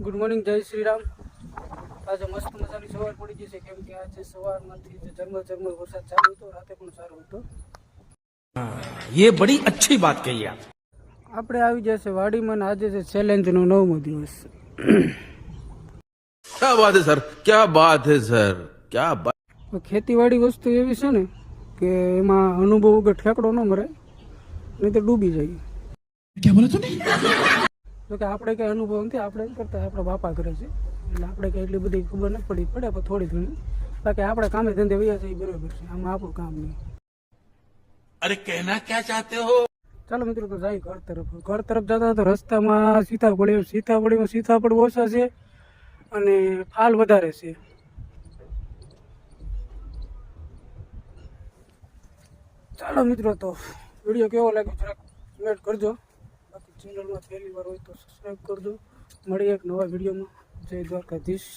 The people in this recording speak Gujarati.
ગુડ મોર્નિંગ, જય શ્રી રામ। આજે મસ્ત મજાની સવાર પડી ગઈ છે, કેમ કે આજે સવારમાંથી ઝરમર ઝરમર વરસાદ ચાલુ હતો, રાતે પણ સારો હતો। ये बड़ी अच्छी बात कही आप। આપણે આવી જશે વાડીમાં ને આજે છે ચેલેન્જનો 9મો દિવસ। क्या बात है सर, क्या बात है सर, क्या बात। ખેતીવાડી વસ્તુ એવી છે ને કે એમાં અનુભવ વગર ઠેકડો ન મરે, નહીં તો ડૂબી જાય। क्या बोला तूने? તો કે આપણે કઈ અનુભવ નથી, આપણે એમ કરતા આપણા બાપા કરે છે એટલે આપણે કઈ એટલી બધી ખબર ન પડી, પડે પણ થોડી ઘણી। બાકી આપણે કામે ધંધે વૈયા છે એ બરોબર છે, આમાં આપણું કામ નહીં। अरे कहना क्या चाहते हो? ચાલો મિત્રો, તો જાય ઘર તરફ જતા તો રસ્તામાં સીતાફળીમાં સીતાફળ ઓછા છે અને ફાલ વધારે છે। ચાલો મિત્રો, તો વિડીયો કેવો લાગ્યો જરાક કમેન્ટ કરજો, બાકી ચેનલમાં પહેલી વાર હોય તો સબસ્ક્રાઈબ કરજો। મળીએ એક નવા વિડીયોમાં। જય દ્વારકાધીશ।